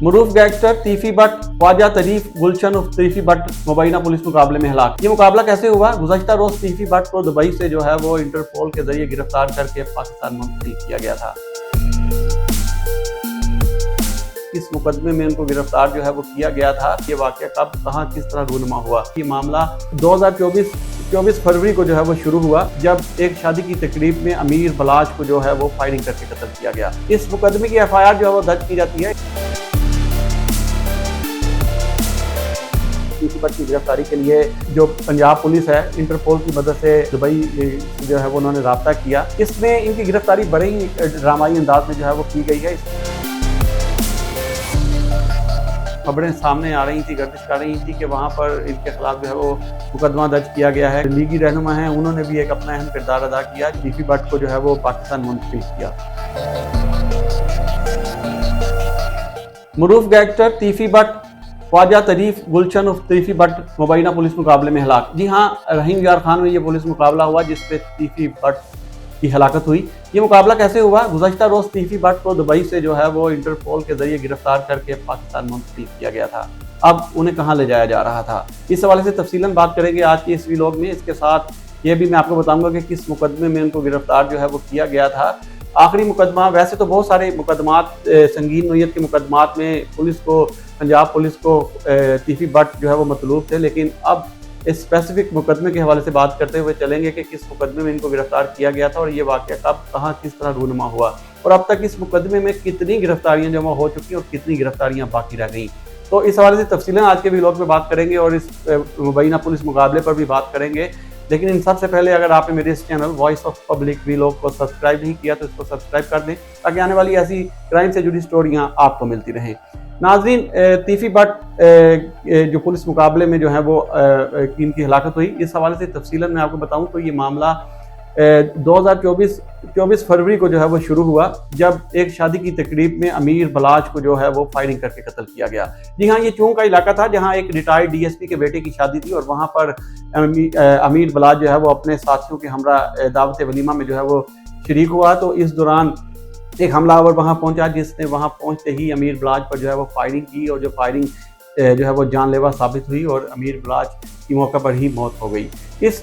मरूफ gangster तीफी but Khwaja तरीफ गुलशन उर्फ तीफी but मुबैना police मुकाबले में हलाक। ये मुकाबला कैसे हुआ? गुज़श्ता रोज तीफी बट को दुबई से जो है वो इंटरपोल के जरिए गिरफ्तार करके पाकिस्तान मुंतकिल किया गया था। किस मुकदमे में उनको गिरफ्तार जो है वो किया गया था, ये वाकया कब कहां किस तरह रूनुमा हुआ? ये मामला 2024 फरवरी को जो है वो शुरू हुआ, जब एक शादी की तकरीब में अमीर बलाज को जो है वो फायरिंग करके कत्ल किया गया। इस मुकदमे की FIR जो है वो दर्ज की जाती है। तीफी बट की गिरफ्तारी के लिए जो पंजाब पुलिस है, इंटरपोल की मदद से दुबई जो है वो उन्होंने राब्ता किया। इसमें इनकी गिरफ्तारी बड़े ही ड्रामाई अंदाज में जो है वो की गई है। खबरें सामने आ रही थी, गर्दिश कर रही थी कि वहाँ पर इनके खिलाफ जो है वो मुकदमा दर्ज किया गया है। लीगी रहनुमा हैं, उन्होंने भी एक अपना अहम किरदार अदा किया। तीफी बट को जो है वो पाकिस्तान मुंतकिल किया। मरूफ गैंगस्टर तीफी बट ख्वाजा तरीफ गुलशन उर्फ तीफी बट मुबैना पुलिस मुकाबले में हलाक। जी हाँ, रहीम यार खान में ये पुलिस मुकाबला हुआ जिसपे तीफी बट की हलाकत हुई। ये मुकाबला कैसे हुआ? गुज़श्ता रोज तीफी बट को दुबई से जो है वो इंटरपोल के जरिए गिरफ्तार करके पाकिस्तान मुंतकिल किया गया था। अब उन्हें कहाँ ले जाया जा रहा था, इस हवाले से तफसीलन बात करेंगे आज के इस व्लॉग में। इसके साथ ये भी मैं आपको बताऊंगा कि किस मुकदमे में उनको गिरफ्तार जो है वो किया गया था। आखिरी मुकदमा, वैसे तो बहुत सारे मुकदमात संगीन नोयत के मुकदमात में पुलिस को, पंजाब पुलिस को तीफी बट जो है वो मतलूब थे, लेकिन अब इस स्पेसिफिक मुकदमे के हवाले से बात करते हुए चलेंगे कि किस मुकदमे में इनको गिरफ्तार किया गया था और ये वाकया कब कहाँ किस तरह रूनुमा हुआ और अब तक इस मुकदमे में कितनी गिरफ्तारियां जमा हो चुकी और कितनी गिरफ्तारियां बाकी रह गई। तो इस हवाले से तफसीलन आज के व्लॉग में बात करेंगे और इस मुबैना पुलिस मुकाबले पर भी बात करेंगे। लेकिन इन सबसे पहले अगर आपने मेरे इस channel voice of public vlog को सब्सक्राइब नहीं किया तो इसको सब्सक्राइब कर दें ताकि आने वाली ऐसी क्राइम से जुड़ी स्टोरियां आपको मिलती रहें। नाज़रीन, तीफी बट जो पुलिस मुकाबले में जो है वो इनकी हलाकत हुई, इस हवाले से तफसीलन मैं आपको बताऊं तो ये मामला 2024 फरवरी को जो है वो शुरू हुआ, जब एक शादी की तकरीब में अमीर बलाज को जो है वो फायरिंग करके कत्ल किया गया। जी हाँ, ये चूंग का इलाका था जहाँ एक रिटायर्ड DSP के बेटे की शादी थी और वहाँ पर अमीर बलाज जो है वो अपने साथियों के हमरा दावत वलीमा में जो है वो शरीक हुआ। तो इस दौरान एक हमलावर वहां पहुंचा जिसने वहां पहुंचते ही अमीर बलाज पर जो है वो फायरिंग की और जो फायरिंग जो है वो जानलेवा साबित हुई और अमीर बलाज की मौके पर ही मौत हो गई। इस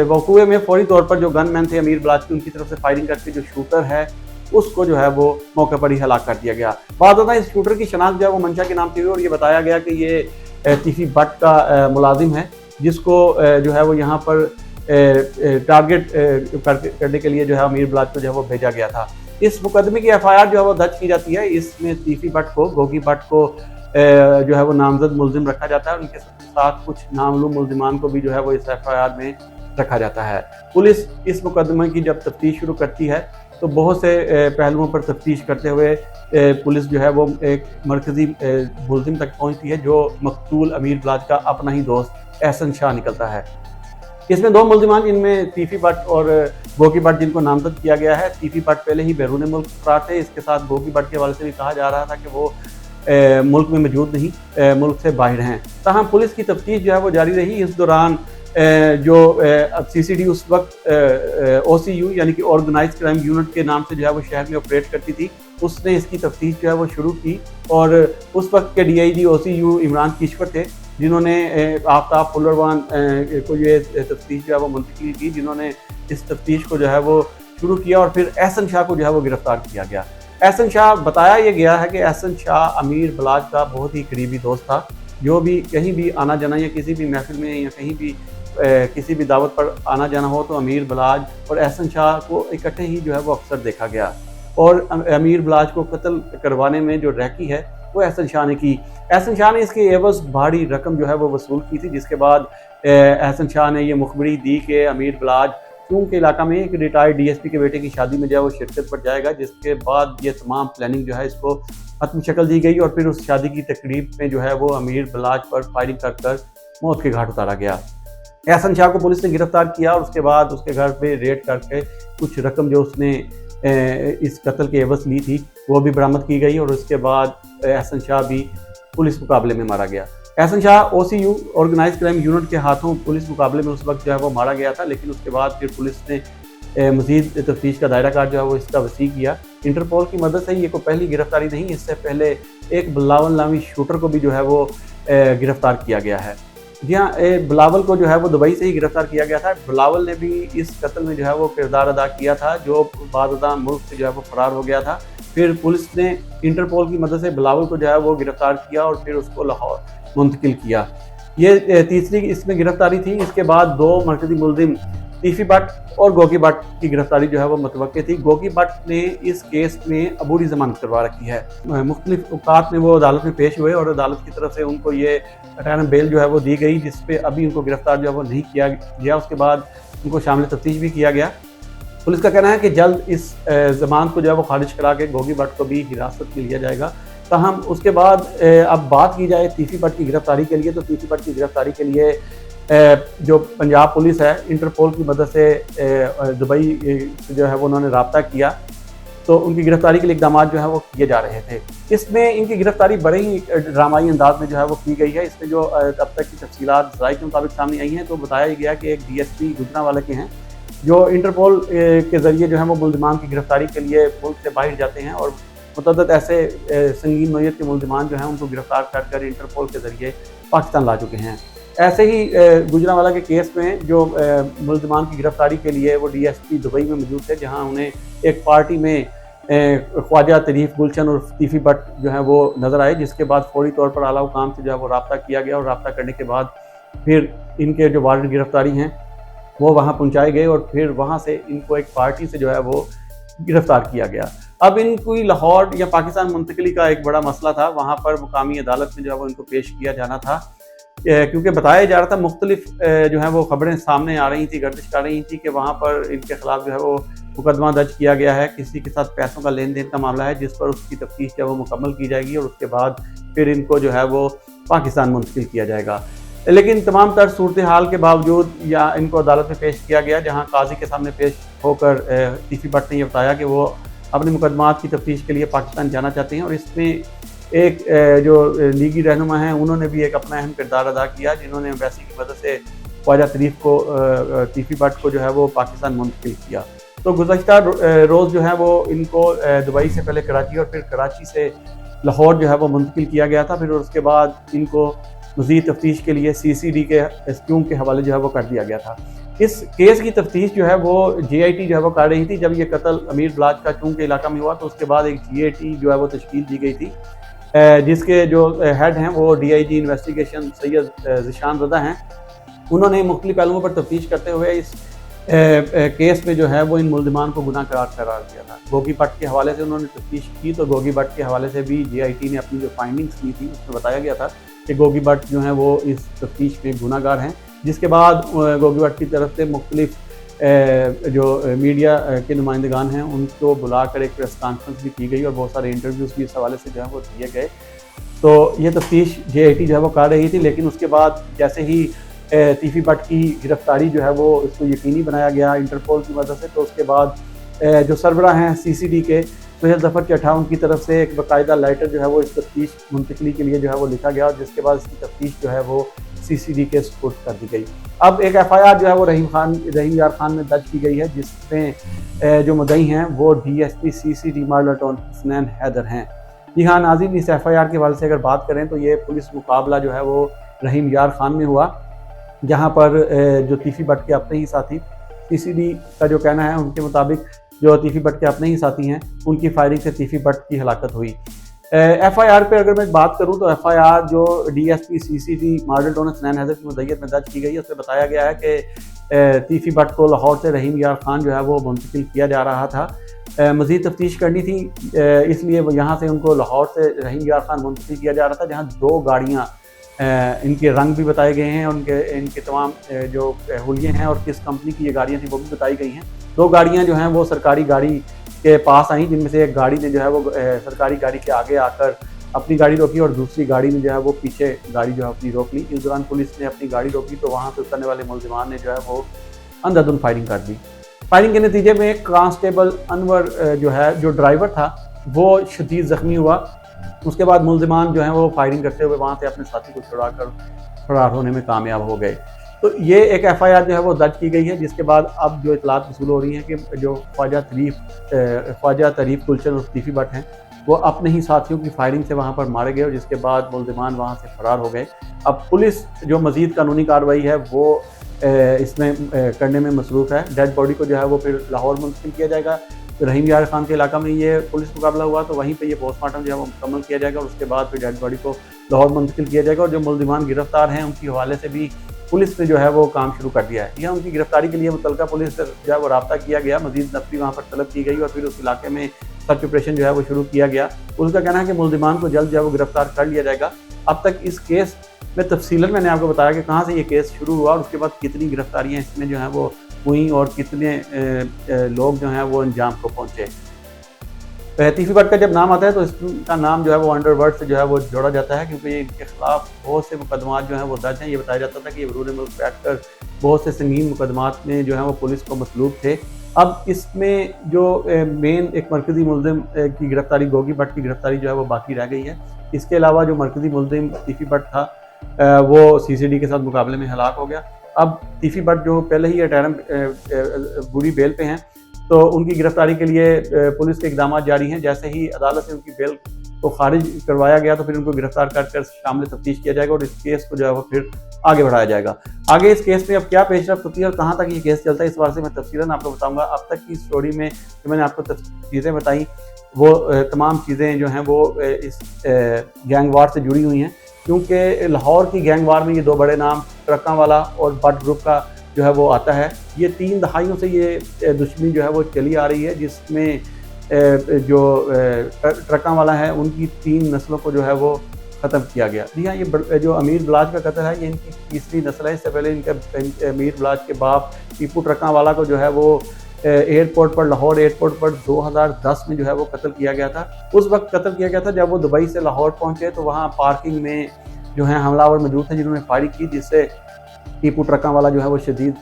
वक़ूए में फौरी तौर पर जो गनमैन थे अमीर बलाज की, उनकी तरफ से फायरिंग करके जो शूटर है उसको जो है वो मौके पर ही हलाक कर दिया गया। बाद होता है इस शूटर की शनाख्त जो है वो मंशा के नाम से हुई और ये बताया गया कि ये तीफी बट का मुलाजिम है जिसको जो है वो यहाँ पर टारगेट करने के लिए जो है अमीर बलाज को जो है वो भेजा गया था। इस मुकदमे की FIR जो है वो दर्ज की जाती है। इसमें तीफी बट को, गोगी बट को जो है वो नामजद मुल्जिम रखा जाता है और उनके साथ कुछ नामालूम मुल्जिमान को भी जो है वो इस FIR में रखा जाता है। पुलिस इस मुकदमे की जब तफ्तीश शुरू करती है तो बहुत से पहलुओं पर तफ्तीश करते हुए पुलिस जो है वो एक मरकजी मुल्जिम तक पहुंचती है जो मकतूल अमीर बलाज का अपना ही दोस्त एहसन शाह निकलता है। इसमें दो मुल्जिमान, जिनमें तीफी बट और गोगी बट, जिनको नामजद किया गया है। तीफी बट पहले ही बैरून मुल्क फरार थे। इसके साथ गोगी बट के हवाले से भी कहा जा रहा था कि वो मुल्क में मौजूद नहीं, मुल्क से बाहर हैं। ताहम पुलिस की तफ्तीश जो है वो जारी रही। इस दौरान जो CCD उस वक्त OCU यानी कि ऑर्गेनाइज क्राइम यूनिट के नाम से जो है वो शहर में ऑपरेट करती थी, उसने इसकी तफ्तीश जो है वो शुरू की और उस वक्त के DIG OCU इमरान किश्वर थे जिन्होंने आफ्ताब फुल्लरवान को ये तफ्तीश जो है वो मुंतकिल की, जिन्होंने इस तफ्तीश को जो है वो शुरू किया और फिर एहसन शाह को जो है वो गिरफ्तार किया गया। एहसन शाह, बताया ये गया है कि एहसन शाह अमीर बलाज का बहुत ही करीबी दोस्त था। जो भी कहीं भी आना जाना या किसी भी महफिल में या कहीं भी किसी भी दावत पर आना जाना हो तो अमीर बलाज और एहसन शाह को इकट्ठे ही जो है वो अक्सर देखा गया और अमीर बलाज को कत्ल करवाने में जो रैकी है वो एहसन शाह ने की। एहसन शाह ने इसकी एवज भारी रकम जो है वो वसूल की थी, जिसके बाद एहसन शाह ने ये मुखबरी दी कि अमीर बलाज चूंग के इलाका में एक रिटायर्ड DSP के बेटे की शादी में जो है वो शिरकत पर जाएगा, जिसके बाद ये तमाम प्लानिंग जो है इसको हतमी शक्ल दी गई और फिर उस शादी की तकरीब में जो है वो अमीर बलाज पर फायरिंग कर मौत के घाट उतारा गया। एहसन शाह को पुलिस ने गिरफ्तार किया और उसके बाद उसके घर पे रेड करके कुछ रकम जो उसने इस कत्ल के एवज ली थी वो भी बरामद की गई और उसके बाद एहसन शाह भी पुलिस मुकाबले में मारा गया। Ehsan Shah OCU organised crime unit के हाथों पुलिस मुकाबले में उस वक्त जो है वो मारा गया था, लेकिन उसके बाद फिर पुलिस ने मज़ीद तफ्तीश का दायरा कार जो है वो इसका वसी किया। इंटरपोल की मदद से ये कोई पहली गिरफ्तारी नहीं, इससे पहले एक बिलावल नामी शूटर को भी जो है वो गिरफ्तार किया गया है। जी हाँ, बिलावल को जो है वो दुबई से ही गिरफ्तार किया गया था। बिलावल ने भी इस कत्ल में जो है वो किरदार अदा किया था, जो बादशाह मुल्क से जो है वो फरार हो गया था। फिर पुलिस ने इंटरपोल की मदद से बिलावल को जो है वो गिरफ्तार किया और फिर उसको लाहौर मुंतकिल किया। ये तीसरी इसमें गिरफ्तारी थी। इसके बाद 2 मरकज़ी मुलजिम तीफी भट्ट और गोगी भट्ट की गिरफ्तारी जो है वो मुतवक्के थी। गोगी भट्ट ने इस केस में अबूरी ज़मानत करवा रखी है। मुख्तलिफ औकात में वो अदालत में पेश हुए और अदालत की तरफ से उनको ये रिटर्न बेल जो है वो दी गई, जिस पे अभी उनको गिरफ्तार जो है वो नहीं किया गया। उसके बाद उनको शामिल तफ्तीश भी किया गया। पुलिस का कहना है कि जल्द इस ज़मानत को जो है वो खारिज करा के गोगी भट्ट को भी हिरासत में लिया जाएगा। ताहम उसके बाद अब बात की जाए तीफी भट्ट की गिरफ्तारी के लिए, तो तीफी भट्ट की गिरफ्तारी के लिए जो पंजाब पुलिस है इंटरपोल की मदद से दुबई जो है वो उन्होंने रब्ता किया, तो उनकी गिरफ्तारी के लिए इकदाम जो है वो किए जा रहे थे। इसमें इनकी गिरफ्तारी बड़े ही ड्रामाई अंदाज में जो है वो की गई है। इसमें जो अब तक की तफसीलात ज़राए के मुताबिक सामने आई हैं, तो बताया गया कि एक DSP गुजरांवाला के हैं जो इंटरपोल के ज़रिए जो है वो मुलज़िमान की गिरफ्तारी के लिए मुल्क से बाहर जाते हैं और मुतअद्दिद ऐसे संगीन नौइयत के मुलज़िमान जो हैं उनको गिरफ्तार कर इंटरपोल के ज़रिए पाकिस्तान ला चुके हैं। ऐसे ही गुजरांवाला के केस में जो मुलज़िमान की गिरफ्तारी के लिए वो DSP दुबई में मौजूद थे, जहाँ उन्हें एक पार्टी में ख्वाजा तरीफ गुलशन और तीफी भट्ट जो है वो नज़र आए, जिसके बाद फौरी तौर पर आला हुकाम से जो है वो रब्ता किया गया और रब्ता करने के बाद फिर इनके जो वारंट गिरफ्तारी हैं वो वहाँ पहुँचाए गए और फिर वहाँ से इनको एक पार्टी से जो है वो गिरफ्तार किया गया। अब इनको लाहौर या पाकिस्तान मुंतकिली का एक बड़ा मसला था, वहाँ पर मुकामी अदालत में जो है वो इनको पेश किया जाना था, क्योंकि बताया जा रहा था मुख्तलिफ जो है वो खबरें सामने आ रही थी, गर्दिश कर रही थी कि वहाँ पर इनके खिलाफ जो है वो मुकदमा दर्ज किया गया है, किसी के साथ पैसों का लेन देन का मामला है, जिस पर उसकी तफ्तीश जो है वो मुकम्मल की जाएगी और उसके बाद फिर इनको जो है वो पाकिस्तान मुंतकिल किया जाएगा। लेकिन तमाम तर सूरत हाल के बावजूद या इनको अदालत में पेश किया गया, जहाँ काजी के सामने पेश होकर तीफी भट्ट ने यह बताया कि वो अपने मुकदमात की तफ्तीश के लिए पाकिस्तान जाना चाहते हैं और इसमें एक जो लीगी रहनुमा हैं उन्होंने भी एक अपना अहम किरदार अदा किया, जिन्होंने एम्बेसी की मदद से ख्वाजा तरीफ को तीफी भट्ट को जो है वो पाकिस्तान मुंतकिल किया। तो गुज़श्ता रोज़ जो है वो इनको दुबई से पहले कराची और फिर कराची से लाहौर जो है वो मुंतकिल किया गया था। फिर उसके बाद इनको मज़ीद तफ्तीश के लिए CCD के SQM के हवाले जो है वो कर दिया गया था। इस केस की तफ्तीश जो है वो JIT जो है वो कर रही थी। जब ये कत्ल अमीर बलाच का चूंग के इलाका में हुआ तो उसके बाद एक GIT जो है वो तश्कील दी गई थी, जिसके जो हेड हैं वो DIG इन्वेस्टिगेशन सैयद ज़िशान रज़ा हैं। उन्होंने मुख्तलिफ पहलुओं पर तफ्तीश करते हुए इस केस में जो है वो इन मुलज़िमान को गुनाह करार दिया था। गोगी भट्ट के हवाले से उन्होंने तफ्तीश की, तो गोगी भट्ट के हवाले से भी JIT ने अपनी जो फाइंडिंग्स की थी उसमें बताया गया था कि गोगी भट्ट जो हैं वो इस तफ्तीश में गुनाहगार हैं। जिसके बाद गोगी भट्ट की तरफ से मुख्तलिफ जो मीडिया के नुमाइंदगान हैं उनको बुलाकर एक प्रेस कॉन्फ्रेंस भी की गई और बहुत सारे इंटरव्यूज़ भी इस हवाले से जो है वो दिए गए। तो ये तफ्तीश JIT जो है वो कर रही थी, लेकिन उसके बाद जैसे ही तीफी भट्ट की गिरफ्तारी जो है वो इसको यकीनी बनाया गया इंटरपोल की मदद से, तो उसके बाद जो सरबराह हैं CCD के सुहेल ज़फ़र चट्टा उनकी तरफ से एक बाकायदा लेटर जो है वो इस तफ्तीश मुंतकिली के लिए जो है वो लिखा गया और जिसके बाद इसकी तफ्तीश जो है वो CCD के सुपुर्द कर दी गई। अब एक FIR जो है वो रहीम यार खान में दर्ज की गई है, जिसमें जो मुद्दई हैं वो DSP CCD model town Hasnain Haider हैं। जी हाँ नाज़रीन, इस FIR के हवाले से अगर बात करें तो ये पुलिस मुकाबला जो है वो रहीम यार खान में हुआ, जहाँ पर जो तीफी भट्ट के अपने ही साथी, CCD का जो कहना है उनके मुताबिक जो तीफी भट्ट के अपने ही साथी हैं उनकी फायरिंग से तीफी भट्ट की हलाकत हुई। FIR पे अगर मैं बात करूं तो FIR जो DSP CCD model town Hasnain Haider की मुद्दईयत में दर्ज की गई है, उसमें बताया गया है कि तीफी भट्ट को लाहौर से रहीम यार खान जो है वो मुंतकिल किया जा रहा था। मज़ीद तफ्तीश करनी थी, इसलिए वो यहाँ से उनको लाहौर से रहीम यार खान मुंतकिल किया जा रहा था, जहाँ 2 गाड़ियाँ इनके रंग भी बताए गए हैं, इनके तमाम जो हुलिये हैं और किस कंपनी की ये गाड़ियाँ थी वो भी बताई गई हैं। 2 गाड़ियाँ जो हैं वो सरकारी गाड़ी के पास आई, जिनमें से एक गाड़ी ने जो है वो सरकारी गाड़ी के आगे आकर अपनी गाड़ी रोकी और दूसरी गाड़ी ने जो है वो पीछे गाड़ी जो है अपनी रोक ली। इस दौरान पुलिस ने अपनी गाड़ी रोकी तो वहाँ से उतरने वाले मुलज़िमान ने जो है वो अंधाधुंध फायरिंग कर दी। फायरिंग के नतीजे में कांस्टेबल अनवर जो ड्राइवर था वो शदीद ज़ख्मी हुआ। उसके बाद मुलज़िमान जो हैं वो फायरिंग करते हुए वहाँ से अपने साथी को छुड़ाकर फरार होने में कामयाब हो गए। तो ये एक एफआईआर जो है वो दर्ज की गई है, जिसके बाद अब जो इतलात वसूल हो रही हैं कि जो ख्वाजा तरीफ गुलशन और तीफी भट्ट हैं, वो अपने ही साथियों की फायरिंग से वहाँ पर मारे गए और जिसके बाद मुल्ज़िमान वहाँ से फरार हो गए। अब पुलिस जो मज़ीद कानूनी कार्रवाई है वो इसमें करने में मसरूफ़ है। डेड बॉडी को जो है वो फिर लाहौर मुंतकिल किया जाएगा। रहीम यार खान के इलाका में ये पुलिस मुकाबला हुआ तो वहीं पे ये पोस्टमार्टम जो है वो मुकम्मल किया जाएगा और उसके बाद फिर डेड बॉडी को लाहौर मुंतकिल किया जाएगा। और जो मुल्ज़िमान गिरफ्तार हैं उनके हवाले से भी पुलिस ने जो है वो काम शुरू कर दिया है। यह उनकी गिरफ्तारी के लिए मुतल्लिका पुलिस से जो है वो रब्ता किया गया, मज़ीद नफरी वहाँ पर तलब की गई और फिर उस इलाके में सर्च ऑपरेशन जो है वो शुरू किया गया। उसका कहना है कि मुल्ज़िमान को जल्द जो है वो गिरफ्तार कर लिया जाएगा। अब तक इस केस में तफसीलन मैंने आपको बताया कि कहाँ से ये केस शुरू हुआ और उसके बाद कितनी गिरफ्तारियाँ इसमें जो हैं वो हुई और कितने लोग जो हैं वो अंजाम को पहुँचे। तीफी भट्ट का जब नाम आता है तो इसका नाम जो है वो अंडरवर्ल्ड से जो है वो जोड़ा जाता है, क्योंकि इनके खिलाफ बहुत से मुकदमात जो हैं वो दर्ज हैं। ये बताया जाता था कि ये बरूर मुल्क बैठकर बहुत से संगीन मुकदमात में जो है वो पुलिस को मतलूब थे। अब इसमें जो मेन एक मरकज़ी मुल्ज़िम की गिरफ्तारी, गोगी भट्ट की गिरफ्तारी जो है वो बाकी रह गई है। इसके अलावा जो मरकज़ी मुल्ज़िम तीफी भट्ट था वो सीसीडी के साथ मुकाबले में हलाक हो गया। अब तीफी भट्ट जो पहले ही टर्म बुरी बेल पे हैं तो उनकी गिरफ्तारी के लिए पुलिस के इकदाम जारी हैं। जैसे ही अदालत से उनकी बेल को खारिज करवाया गया तो फिर उनको गिरफ्तार कर शामिल तफ्तीश किया जाएगा और इस केस को जो है वो फिर आगे बढ़ाया जाएगा। आगे इस केस में अब क्या पेशरफ्त होती है और कहाँ तक ये केस चलता है, इस बारे से मैं तफसीलन आपको बताऊंगा। अब तक की स्टोरी में जो मैंने आपको चीज़ें बताई वो तमाम चीज़ें जो हैं वो इस गैंग वार से जुड़ी हुई हैं, क्योंकि लाहौर की गैंग वार में ये दो बड़े नाम ट्रक्का वाला और भट्ट ग्रुप का जो है वो आता है। ये 3 दहाइयों से ये दुश्मनी जो है वो चली आ रही है, जिसमें जो ट्रक्का वाला है उनकी 3 नस्लों को जो है वो ख़त्म किया गया। जी हाँ, ये जो अमीर बलाज का कत्ल है ये इनकी तीसरी नस्ल है। इससे पहले इनके अमीर बलाज के बाप टीपू ट्रक्का वाला को जो है वो एयरपोर्ट पर, लाहौर एयरपोर्ट पर 2010 में जो है वो कत्ल किया गया था। उस वक्त कत्ल किया गया था जब वो दुबई से लाहौर पहुँचे तो वहाँ पार्किंग में जो है हमलावर मौजूद थे जिन्होंने फायरिंग की, जिससे टीपू ट्रक्का वाला जो है वो शदीद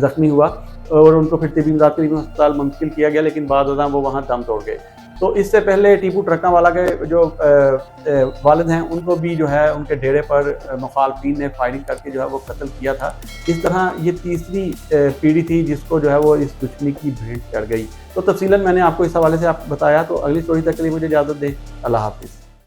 ज़ख्मी हुआ और उनको फिर तिब्बी इमदाद के लिए अस्पताल मुंतकिल किया गया, लेकिन बाद वो वहाँ दम तोड़ गए। तो इससे पहले टीपू ट्रक्का वाला के जो वालिद हैं उनको भी जो है उनके डेरे पर मुखालफिन ने फायरिंग करके जो है वो कत्ल किया था। इस तरह ये तीसरी पीढ़ी थी जिसको जो है वो इस दुश्मनी की भेंट चढ़ गई। तो तफसीलन मैंने आपको इस हवाले से बताया। तो अगली स्टोरी तक के लिए मुझे इजाज़त दें। अल्लाह हाफिज़।